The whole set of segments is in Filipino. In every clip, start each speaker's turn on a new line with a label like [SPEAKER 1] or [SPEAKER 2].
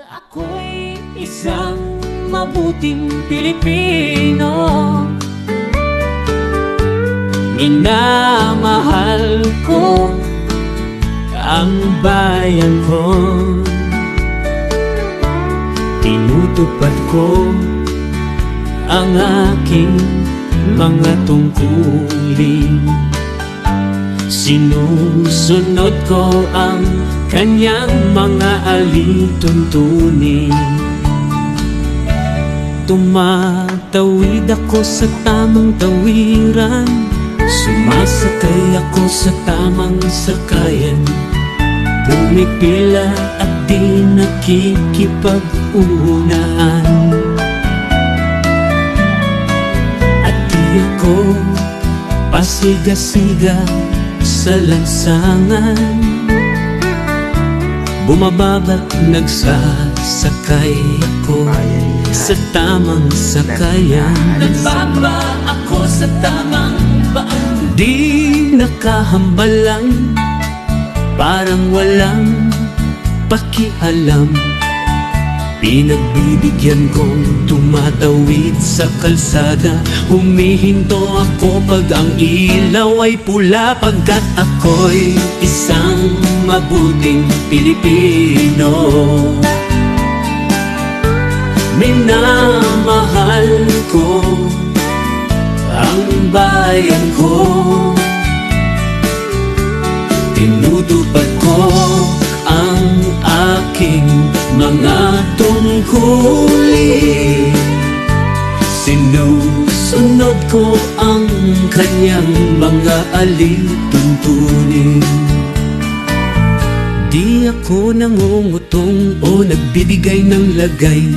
[SPEAKER 1] Ako'y isang mabuting Pilipino, minamahal ko ang bayan ko, tinutupad ko ang aking mga tungkulin, sinusunod ko ang kanyang mga alituntunin. Tumatawid ako sa tamang tawiran, sumasakay ako sa tamang sakayan, pumipila at di nakikipag-unahan. At di ako pasiga-siga sa lansangan, bumababa't nagsasakay ako sa tamang sakayan. Nagbaba ako sa tamang baan, di nakahambalang, parang walang pakialam. Pinagbibigyan kong tumatawid sa kalsada, humihinto ako pag ang ilaw ay pula, pagkat ako'y isang mabuting Pilipino. Minamahal ko ang bayan ko, tinutupad ko ang aking mga tungkulin, sinusunod ko ang kanyang mga alituntunin. Di ako nangungutong o nagbibigay ng lagay,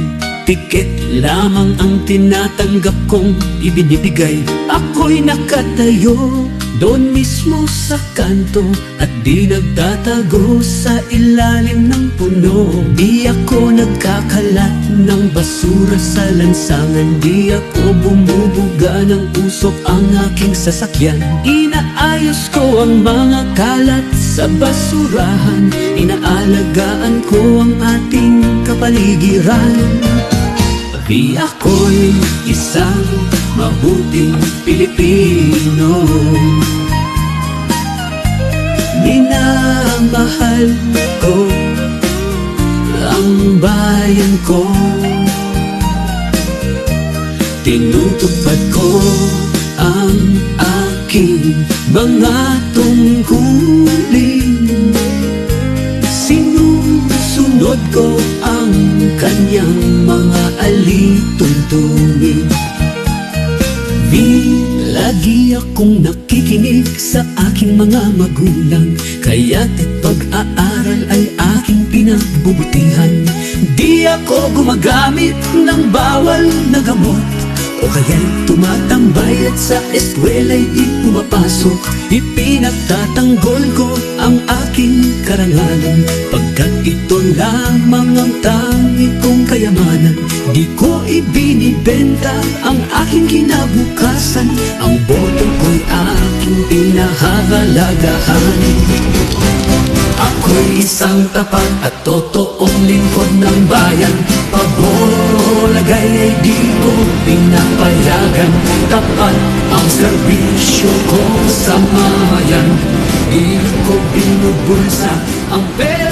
[SPEAKER 1] tiket lamang ang tinatanggap kong ibinibigay. Ako'y nakatayo doon mismo sa kanto at di nagtatago sa ilalim ng puno. Di ako nagkakalat ng basura sa lansangan, di ako bumubuga ng usok ang aking sasakyan. Inaayos ko ang mga kalat sa basurahan, inaalagaan ko ang ating kapaligiran. Di ako'y isang mabuting Pilipino, minamahal ko ang bayan ko, tinutupad ko ang aking mga tungkulin, sinusunod ko ang kanyang mga alituntunin. Lagi akong nakikinig sa aking mga magulang, kaya't pag-aaral ay aking pinagbubutihan. Di ako gumagamit ng bawal na gamot, o kaya'y tumatambay at sa eskwela'y di pumapasok. Ipinagtatanggol ko ang aking karangalan, pagkat ito lamang ang tangi kong kayamanan. Di ko ibinibenta ang aking kinabukasan, ang boto ko'y aking pinahahalagahan. Ako'y isang tapat at totoong lingkod ng bayan, pagbolagay ay di ko pinapayagan. Tapat ang serbisyo ko sa mamayan, di ko binubulsa ang pera